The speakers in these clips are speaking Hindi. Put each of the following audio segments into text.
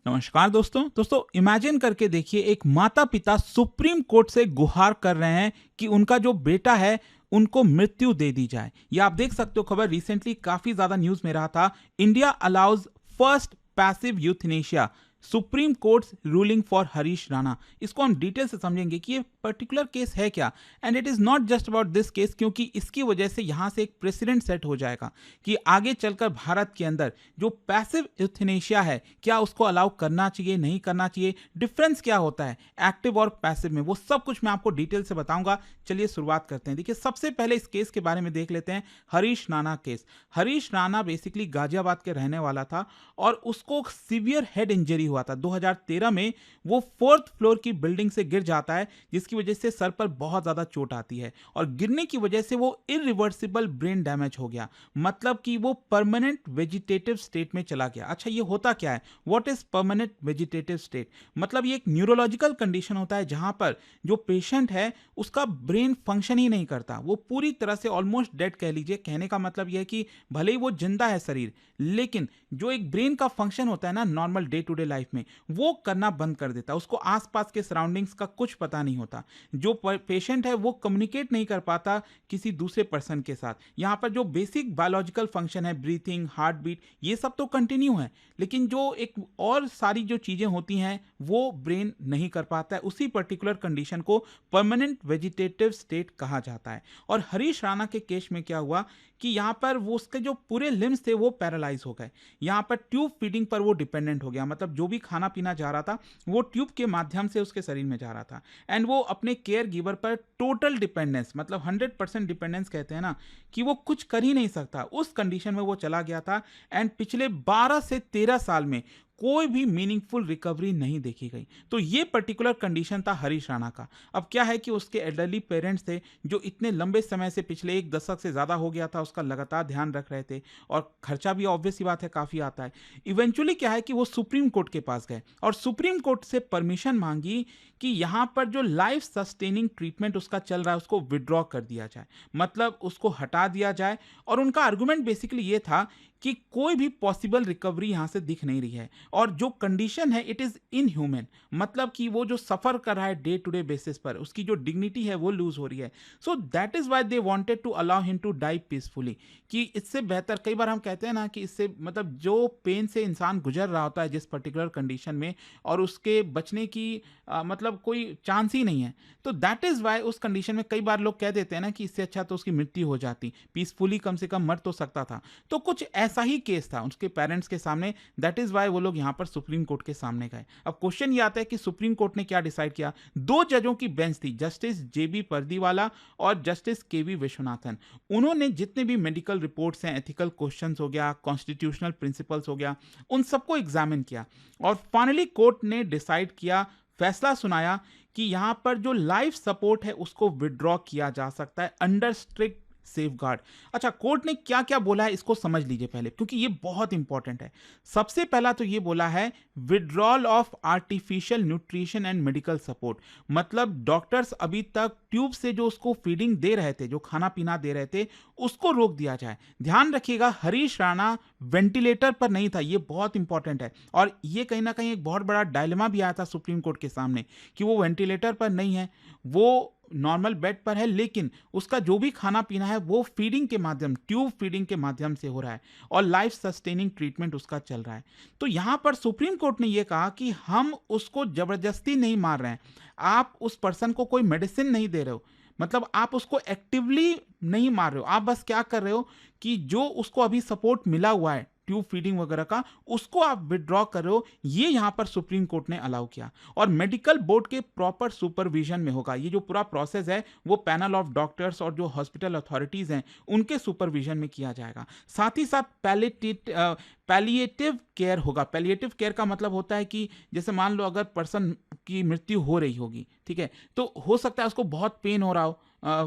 नमस्कार दोस्तों इमेजिन करके देखिए, एक माता पिता सुप्रीम कोर्ट से गुहार कर रहे हैं कि उनका जो बेटा है उनको मृत्यु दे दी जाए। ये आप देख सकते हो, खबर रिसेंटली काफी ज्यादा न्यूज में रहा था। India allows first passive euthanasia, supreme court ruling for Harish Rana. इसको हम डिटेल से समझेंगे कि ये पर्टिकुलर केस है क्या, and it is not just about this case, क्योंकि इसकी वजह से यहां से एक प्रेसिडेंट सेट हो जाएगा कि आगे चलकर भारत के अंदर जो पैसिव यूथनेशिया है, क्या उसको अलाउ करना चाहिए, नहीं करना चाहिए, डिफरेंस क्या होता है एक्टिव और पैसिव में, वो सब कुछ मैं आपको डिटेल से बताऊंगा। चलिए शुरुआत करते हैं। देखिए, सबसे पहले इस केस के बारे में देख लेते हैं, हरीश राणा केस। हरीश राणा बेसिकली गाजियाबाद के रहने वाला था और उसको सीवियर हेड इंजरी हुआ था 2013 में। वो 4th फ्लोर की बिल्डिंग से गिर जाता है, जिसकी वजह से सर पर बहुत ज्यादा चोट आती है और गिरने की वजह से वो इरिवर्सिबल ब्रेन डैमेज हो गया, मतलब कि वो परमानेंट वेजिटेटिव स्टेट में चला गया। अच्छा, ये होता क्या है, what is permanent vegetative state? मतलब ये एक न्यूरोलॉजिकल कंडीशन होता है जहां पर जो पेशेंट है उसका ब्रेन फंक्शन ही नहीं करता, वो पूरी तरह से ऑलमोस्ट डेड कह लीजिए। कहने का मतलब यह है कि भले ही वो जिंदा है शरीर, लेकिन जो एक ब्रेन का फंक्शन होता है ना normal day to day life में, वो करना बंद कर देता है। उसको आसपास के सराउंडिंग्स का कुछ पता नहीं होता। जो पेशेंट है वो कम्युनिकेट नहीं कर पाता किसी दूसरे पर्सन के साथ। यहाँ पर जो बेसिक बायोलॉजिकल फंक्शन है, ब्रीथिंग, हार्ट बीट, ये सब तो कंटिन्यू है, लेकिन जो एक और सारी जो चीजें होती हैं वो ब्रेन नहीं कर पाता है। उसी पर्टिकुलर कंडीशन को परमानेंट वेजिटेटिव स्टेट कहा जाता है। और हरीश राणा के केस में क्या हुआ कि यहाँ पर वो उसके जो पूरे लिम्स थे वो पैरालाइज हो गए। यहाँ पर ट्यूब फीडिंग पर वो डिपेंडेंट हो गया, मतलब जो भी खाना पीना जा रहा था वो ट्यूब के माध्यम से उसके शरीर में जा रहा था। एंड वो अपने केयर गिवर पर टोटल डिपेंडेंस, मतलब 100% डिपेंडेंस कहते हैं ना, कि वो कुछ कर ही नहीं सकता, उस कंडीशन में वो चला गया था। एंड पिछले 12 से 13 साल में कोई भी मीनिंगफुल रिकवरी नहीं देखी गई। तो ये पर्टिकुलर कंडीशन था हरीश राणा का। अब क्या है कि उसके एल्डरली पेरेंट्स थे जो इतने लंबे समय से, पिछले 1 दशक से ज़्यादा हो गया था, उसका लगातार ध्यान रख रहे थे और खर्चा भी ऑब्वियस ही बात है काफ़ी आता है। इवेंचुअली क्या है कि वो सुप्रीम कोर्ट के पास गए और सुप्रीम कोर्ट से परमिशन मांगी कि यहाँ पर जो लाइफ सस्टेनिंग ट्रीटमेंट उसका चल रहा है उसको विड्रॉ कर दिया जाए, मतलब उसको हटा दिया जाए। और उनका आर्गुमेंट बेसिकली ये था कि कोई भी पॉसिबल रिकवरी यहां से दिख नहीं रही है और जो कंडीशन है इट इज इनह्यूमन, मतलब कि वो जो सफर कर रहा है डे टू डे बेसिस पर, उसकी जो डिग्निटी है वो लूज हो रही है। So that is why they wanted to allow him to die peacefully, कि इससे बेहतर, कई बार हम कहते हैं ना कि इससे मतलब जो पेन से इंसान गुजर रहा होता है जिस पर्टिकुलर कंडीशन में, और उसके बचने की मतलब कोई चांस ही नहीं है, तो दैट इज वाई उस कंडीशन में कई बार लोग कह देते हैं ना कि इससे अच्छा तो उसकी मृत्यु हो जाती, पीसफुली कम से कम मर तो सकता था। तो कुछ ऐसा ही केस था उसके पेरेंट्स के सामने, दैट इज वाई वो लोग यहां पर सुप्रीम कोर्ट के सामने गए। अब क्वेश्चन ये आता है कि सुप्रीम कोर्ट ने क्या डिसाइड किया। 2 जजों की बेंच थी, जस्टिस जेबी पर्दीवाला और जस्टिस केवी विश्वनाथन। उन्होंने जितने भी मेडिकल रिपोर्ट्स हैं, एथिकल क्वेश्चंस हो गया, कॉन्स्टिट्यूशनल प्रिंसिपल्स हो गया, उन सबको एग्जामिन किया और फाइनली कोर्ट ने डिसाइड किया, फैसला सुनाया कि यहां पर जो लाइफ सपोर्ट है उसको विड्रॉ किया जा सकता है अंडर स्ट्रिक्ट सेफगार्ड। अच्छा, कोर्ट ने क्या क्या बोला है इसको समझ लीजिए पहले, क्योंकि ये बहुत इंपॉर्टेंट है। सबसे पहला तो ये बोला है withdrawal of artificial nutrition and medical support, मतलब डॉक्टर्स अभी तक ट्यूब से जो उसको फीडिंग दे रहे थे, जो खाना पीना दे रहे थे, उसको रोक दिया जाए। ध्यान रखिएगा, हरीश राणा वेंटिलेटर पर नहीं था, ये बहुत इंपॉर्टेंट है। और ये कहीं ना कहीं एक बहुत बड़ा डायलेमा भी आया था सुप्रीम कोर्ट के सामने कि वो वेंटिलेटर पर नहीं है, वो नॉर्मल बेड पर है, लेकिन उसका जो भी खाना पीना है वो फीडिंग के माध्यम, ट्यूब फीडिंग के माध्यम से हो रहा है और लाइफ सस्टेनिंग ट्रीटमेंट उसका चल रहा है। तो यहां पर सुप्रीम कोर्ट ने यह कहा कि हम उसको जबरदस्ती नहीं मार रहे हैं, आप उस पर्सन को कोई मेडिसिन नहीं दे रहे हो, मतलब आप उसको एक्टिवली नहीं मार रहे हो, आप बस क्या कर रहे हो कि जो उसको अभी सपोर्ट मिला हुआ है ट्यूब फीडिंग वगैरह का, उसको आप विड्रॉ कर रहे हो। ये यहां पर सुप्रीम कोर्ट ने अलाउ किया और मेडिकल बोर्ड के प्रॉपर सुपरविजन में होगा। ये जो पूरा प्रोसेस है वो पैनल ऑफ डॉक्टर्स और जो हॉस्पिटल अथॉरिटीज हैं उनके सुपरविजन में किया जाएगा। साथ ही साथ पैलिएटिव केयर होगा। पैलिएटिव केयर का मतलब होता है कि जैसे मान लो अगर पर्सन की मृत्यु हो रही होगी, ठीक है, तो हो सकता है उसको बहुत पेन हो रहा हो,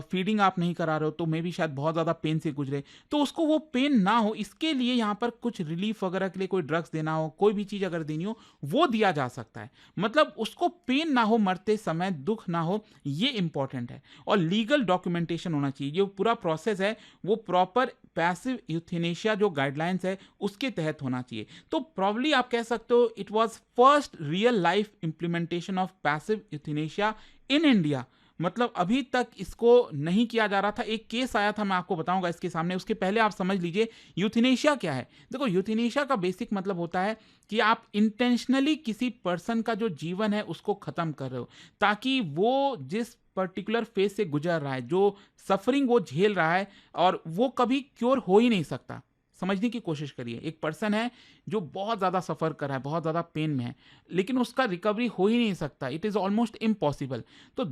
फीडिंग आप नहीं करा रहे हो तो मे भी शायद बहुत ज़्यादा पेन से गुजरे, तो उसको वो पेन ना हो इसके लिए यहाँ पर कुछ रिलीफ वगैरह के लिए कोई ड्रग्स देना हो, कोई भी चीज़ अगर देनी हो वो दिया जा सकता है, मतलब उसको पेन ना हो, मरते समय दुख ना हो, ये इंपॉर्टेंट है। और लीगल डॉक्यूमेंटेशन होना चाहिए, जो पूरा प्रोसेस है वो प्रॉपर पैसिव यूथेनेशिया जो गाइडलाइंस है उसके तहत होना चाहिए। तो प्रॉब्ली आप कह सकते हो it was first real life implementation of passive euthanasia in India. मतलब अभी तक इसको नहीं किया जा रहा था। एक केस आया था, मैं आपको बताऊंगा इसके सामने, उसके पहले आप समझ लीजिए यूथेनेशिया क्या है। देखो, यूथेनेशिया का बेसिक मतलब होता है कि आप इंटेंशनली किसी पर्सन का जो जीवन है उसको खत्म कर रहे हो, ताकि वो जिस पर्टिकुलर फेज से गुजर रहा है, जो सफरिंग वो झेल रहा है, और वो कभी क्योर हो ही नहीं सकता। समझने की कोशिश करिए, एक पर्सन है जो बहुत ज़्यादा सफ़र कर रहा है, बहुत ज़्यादा पेन में है, लेकिन उसका रिकवरी हो ही नहीं सकता, इट इज़ ऑलमोस्ट इम्पॉसिबल। तो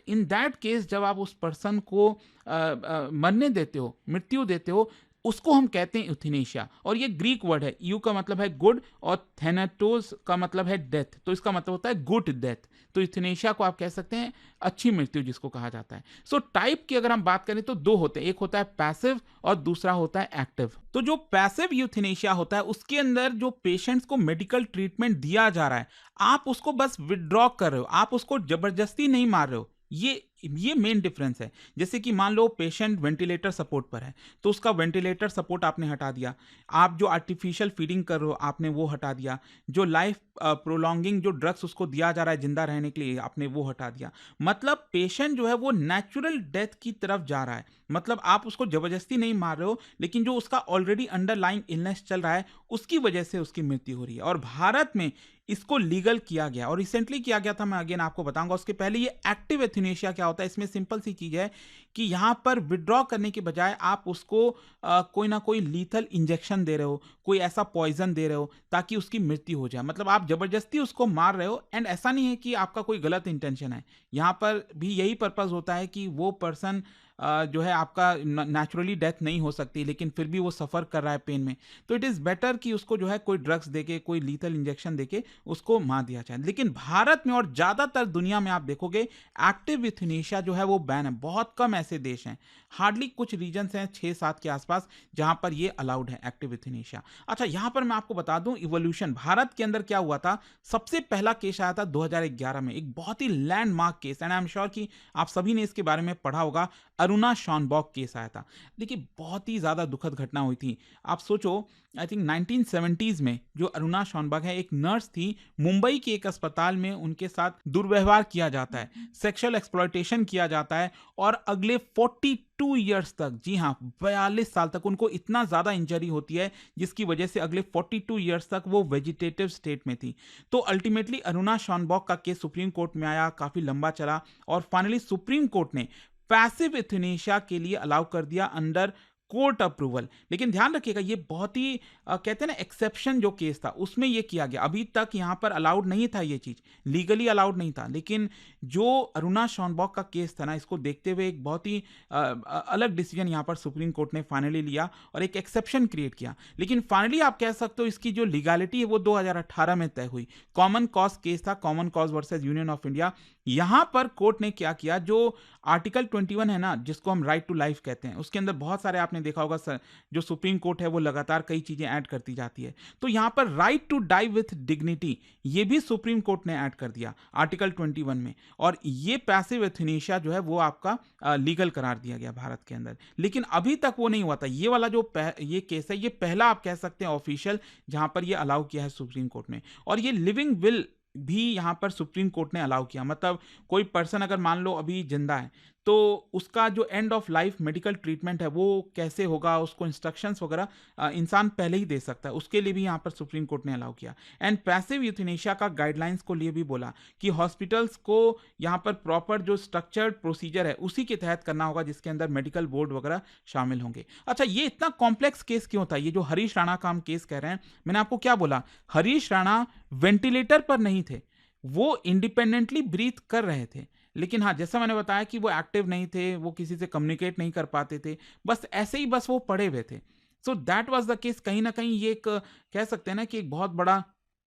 इन दैट केस जब आप उस पर्सन को मरने देते हो, मृत्यु देते हो, उसको हम कहते हैं यूथेनेशिया। और ये ग्रीक वर्ड है, यू का मतलब है गुड और थैनाटोस का मतलब है डेथ, तो इसका मतलब होता है गुड डेथ। तो यूथेनेशिया को आप कह सकते हैं अच्छी मृत्यु जिसको कहा जाता है। सो टाइप की अगर हम बात करें तो दो होते हैं, एक होता है पैसिव और दूसरा होता है एक्टिव। तो जो पैसिव यूथेनेशिया होता है उसके अंदर जो पेशेंट्स को मेडिकल ट्रीटमेंट दिया जा रहा है, आप उसको बस विड्रॉ कर रहे हो, आप उसको जबरदस्ती नहीं मार रहे हो। ये मेन डिफरेंस है। जैसे कि मान लो पेशेंट वेंटिलेटर सपोर्ट पर है, तो उसका वेंटिलेटर सपोर्ट आपने हटा दिया, आप जो आर्टिफिशियल फीडिंग कर रहे हो आपने वो हटा दिया, जो लाइफ प्रोलॉन्गिंग जो ड्रग्स उसको दिया जा रहा है जिंदा रहने के लिए आपने वो हटा दिया। मतलब पेशेंट जो है वो नेचुरल डेथ की तरफ जा रहा है। मतलब आप उसको जबरदस्ती नहीं मार रहे हो, लेकिन जो उसका ऑलरेडी अंडरलाइंग इलनेस चल रहा है उसकी वजह से उसकी मृत्यु हो रही है। और भारत में इसको लीगल किया गया, और रिसेंटली किया गया था, मैं अगेन आपको बताऊंगा। उसके पहले ये एक्टिव एथनेशिया क्या होता है, इसमें सिंपल सी चीज है कि यहां पर विड्रॉ करने के बजाय आप उसको कोई ना कोई लीथल इंजेक्शन दे रहे हो, कोई ऐसा पॉइजन दे रहे हो ताकि उसकी मृत्यु हो जाए। मतलब आप जबरदस्ती उसको मार रहे हो, एंड ऐसा नहीं है कि आपका कोई गलत इंटेंशन है। यहां पर भी यही पर्पस होता है कि वो पर्सन जो है आपका नेचुरली डेथ नहीं हो सकती, लेकिन फिर भी वो सफ़र कर रहा है पेन में, तो इट इज़ बेटर कि उसको जो है कोई ड्रग्स देके, कोई लीथल इंजेक्शन देके उसको मार दिया जाए। लेकिन भारत में और ज़्यादातर दुनिया में आप देखोगे एक्टिव यूथनेशिया जो है वो बैन है। बहुत कम ऐसे देश हैं, हार्डली कुछ रीजन्स हैं 6-7 के आसपास जहां पर ये अलाउड है एक्टिव यूथनेशिया। अच्छा, यहां पर मैं आपको बता दूं इवोल्यूशन भारत के अंदर क्या हुआ था। सबसे पहला केस आया था 2011 में, एक बहुत ही landmark case, and I am sure कि आप सभी ने इसके बारे में पढ़ा होगा। अरुणा शॉनबॉक केस आया था। देखिए, बहुत ही ज़्यादा दुखद घटना हुई थी। आप सोचो, आई थिंक 1970s में जो अरुणा शॉनबॉक है, एक नर्स थी, मुंबई के एक अस्पताल में उनके साथ दुर्व्यवहार किया जाता है, सेक्सुअल एक्सप्लॉयटेशन किया जाता है, और अगले 42 ईयर्स तक, जी हाँ 42 साल तक उनको इतना ज़्यादा इंजरी होती है जिसकी वजह से अगले 42 ईयर्स तक वो वेजिटेटिव स्टेट में थी। तो अल्टीमेटली अरुणा शॉनबॉक का केस सुप्रीम कोर्ट में आया, काफ़ी लंबा चला, और फाइनली सुप्रीम कोर्ट ने पैसिव यूथनेशिया के लिए अलाउ कर दिया अंडर कोर्ट अप्रूवल। लेकिन ध्यान रखिएगा, ये बहुत ही कहते हैं ना एक्सेप्शन जो केस था उसमें ये किया गया। अभी तक यहाँ पर अलाउड नहीं था, ये चीज़ लीगली अलाउड नहीं था। लेकिन जो अरुणा शॉनबॉक का केस था ना, इसको देखते हुए एक बहुत ही अलग डिसीजन यहाँ पर सुप्रीम कोर्ट ने फाइनली लिया और एक एक्सेप्शन क्रिएट किया। लेकिन फाइनली आप कह सकते हो इसकी जो लीगैलिटी है वो 2018 में तय हुई। कॉमन कॉज केस था, common cause versus union of India. यहां पर कोर्ट ने क्या किया, जो आर्टिकल 21 है ना, जिसको हम राइट टू लाइफ कहते हैं, उसके अंदर बहुत सारे आपने देखा होगा सर, जो सुप्रीम कोर्ट है वो लगातार कई चीजें ऐड करती जाती है। तो यहां पर right to die with dignity ये भी सुप्रीम कोर्ट ने ऐड कर दिया आर्टिकल 21 में, और ये पैसिव यूथनेशिया जो है वो आपका लीगल करार दिया गया भारत के अंदर। लेकिन अभी तक वो नहीं हुआ था। ये वाला जो ये केस है, ये पहला आप कह सकते हैं ऑफिशियल जहां पर ये अलाउ किया है सुप्रीम कोर्ट ने। और ये लिविंग विल भी यहां पर सुप्रीम कोर्ट ने अलाउ किया। मतलब कोई पर्सन अगर मान लो अभी जिंदा है, तो उसका जो end of life medical treatment है वो कैसे होगा, उसको इंस्ट्रक्शंस वगैरह इंसान पहले ही दे सकता है, उसके लिए भी यहाँ पर सुप्रीम कोर्ट ने अलाउ किया। एंड पैसिव यूथनेशिया का गाइडलाइंस को लिए भी बोला कि हॉस्पिटल्स को यहाँ पर प्रॉपर जो स्ट्रक्चर्ड प्रोसीजर है उसी के तहत करना होगा, जिसके अंदर मेडिकल बोर्ड वगैरह शामिल होंगे। अच्छा, ये इतना कॉम्प्लेक्स केस क्यों था? ये जो हरीश राणा का हम केस कह रहे हैं, मैंने आपको क्या बोला, हरीश राणा वेंटिलेटर पर नहीं थे, वो इंडिपेंडेंटली ब्रीथ कर रहे थे। लेकिन हाँ, जैसा मैंने बताया कि वो एक्टिव नहीं थे, वो किसी से कम्युनिकेट नहीं कर पाते थे, बस ऐसे ही बस वो पड़े हुए थे। So that was the case. कहीं ना कहीं ये एक कह सकते हैं ना कि एक बहुत बड़ा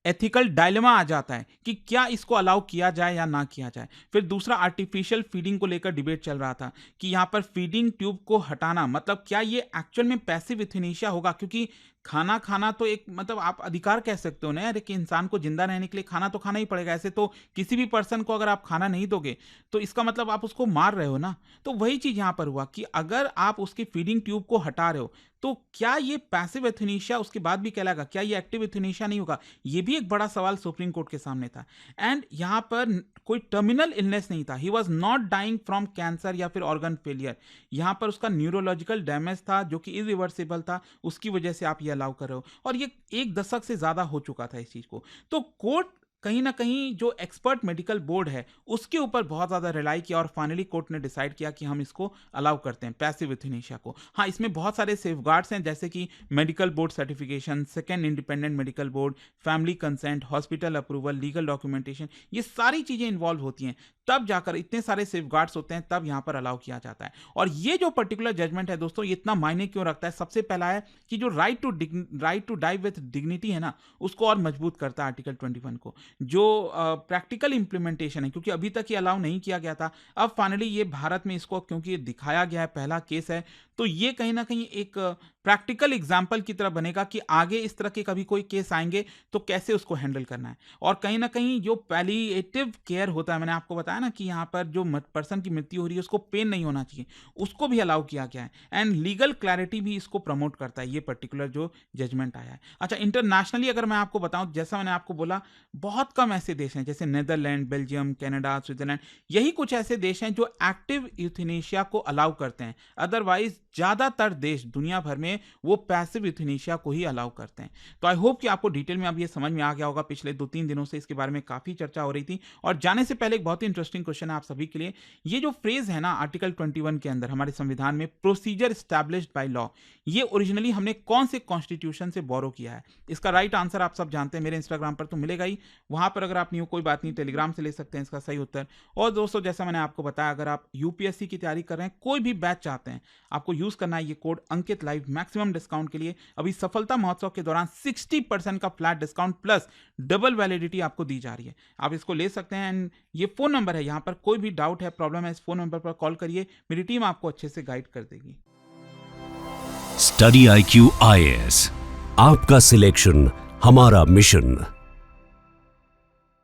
एथिकल डायलेमा आ जाता है कि क्या इसको अलाउ किया जाए या ना किया जाए। फिर दूसरा, आर्टिफिशियल फीडिंग को लेकर डिबेट चल रहा था कि यहाँ पर फीडिंग ट्यूब को हटाना, मतलब क्या ये एक्चुअल में पैसिव यूथनेशिया होगा, क्योंकि खाना खाना तो एक मतलब आप अधिकार कह सकते हो ना यार, कि इंसान को जिंदा रहने के लिए खाना तो खाना ही पड़ेगा। ऐसे तो किसी भी पर्सन को अगर आप खाना नहीं दोगे तो इसका मतलब आप उसको मार रहे हो ना। तो वही चीज यहां पर हुआ कि अगर आप उसकी फीडिंग ट्यूब को हटा रहे हो तो क्या ये पैसिव एथनेशिया उसके बाद भी कहलाएगा, क्या ये एक्टिव एथनेशिया नहीं होगा? ये भी एक बड़ा सवाल सुप्रीम कोर्ट के सामने था। एंड यहां पर कोई टर्मिनल इलनेस नहीं था, he was not dying from cancer या फिर ऑर्गन फेलियर। यहां पर उसका न्यूरोलॉजिकल डैमेज था जो कि इरिवर्सिबल था, उसकी वजह से आप ये अलाउ कर रहे हो। और ये 1 दशक से ज्यादा हो चुका था इस चीज को। तो कोर्ट कहीं ना कहीं जो एक्सपर्ट मेडिकल बोर्ड है उसके ऊपर बहुत ज्यादा रिलाई किया और फाइनली कोर्ट ने डिसाइड किया कि हम इसको अलाउ करते हैं पैसिव यूथनेशिया को। हाँ, इसमें बहुत सारे सेफगार्ड्स हैं जैसे कि medical board certification, second independent medical board, family consent, hospital approval, legal documentation, ये सारी चीजें इन्वॉल्व होती हैं। तब जाकर इतने सारे सेफगार्ड्स होते हैं, तब यहां पर अलाउ किया जाता है। और ये जो पर्टिकुलर जजमेंट है दोस्तों, ये इतना मायने क्यों रखता है? सबसे पहला है कि जो right to die with dignity है ना, उसको और मजबूत करता है आर्टिकल 21 को। जो प्रैक्टिकल इंप्लीमेंटेशन है, क्योंकि अभी तक ये अलाउ नहीं किया गया था, अब फाइनली ये भारत में इसको क्योंकि ये दिखाया गया है, पहला केस है, तो ये कहीं ना कहीं एक प्रैक्टिकल एग्जाम्पल की तरह बनेगा कि आगे इस तरह के कभी कोई केस आएंगे तो कैसे उसको हैंडल करना है। और कहीं ना कहीं जो पैलिएटिव केयर होता है, मैंने आपको बताया ना कि यहाँ पर जो पर्सन की मृत्यु हो रही है उसको पेन नहीं होना चाहिए, उसको भी अलाउ किया गया है। एंड लीगल क्लैरिटी भी इसको प्रमोट करता है, ये पर्टिकुलर जो जजमेंट आया है। अच्छा, इंटरनेशनली अगर मैं आपको बताऊं, जैसा मैंने आपको बोला, बहुत कम ऐसे देश हैं जैसे नेदरलैंड, बेल्जियम, कनाडा, स्विट्जरलैंड, यही कुछ ऐसे देश हैं जो एक्टिव यूथनेशिया को अलाउ करते हैं। अदरवाइज ज्यादातर देश दुनिया भर में वो पैसिव यूथनेशिया को ही अलाउ करते हैं। तो आई होप कि आपको डिटेल में अब ये समझ में आ गया होगा। पिछले 2-3 दिनों से इसके बारे में काफी चर्चा हो रही थी। और जाने से पहले एक बहुत ही इंटरेस्टिंग क्वेश्चन है आप सभी के लिए। ये जो फ्रेज है ना आर्टिकल 21 के अंदर हमारे संविधान में, प्रोसीजर एस्टैब्लिश्ड बाय लॉ, ये ओरिजिनली हमने कौन से कॉन्स्टिट्यूशन से बोरो किया है? इसका राइट आंसर आप सब जानते हैं, मेरे इंस्टाग्राम पर तो मिलेगा ही, वहां पर अगर आप नहीं हो कोई बात नहीं, टेलीग्राम से ले सकते हैं इसका सही उत्तर। और दोस्तों, जैसा मैंने आपको बताया, अगर आप यूपीएससी की तैयारी कर रहे हैं, कोई भी बैच चाहते हैं, आपको यूज करना है ये कोड अंकित लाइव मैक्सिमम डिस्काउंट के लिए। अभी सफलता महोत्सव के दौरान 60% का flat discount plus double validity आपको दी जा रही है, आप इसको ले सकते हैं। एंड ये फोन नंबर है, यहां पर कोई भी डाउट है, प्रॉब्लम है, इस फोन नंबर पर कॉल करिए, मेरी टीम आपको अच्छे से गाइड कर देगी। स्टडी IQ IAS, आपका सिलेक्शन हमारा मिशन।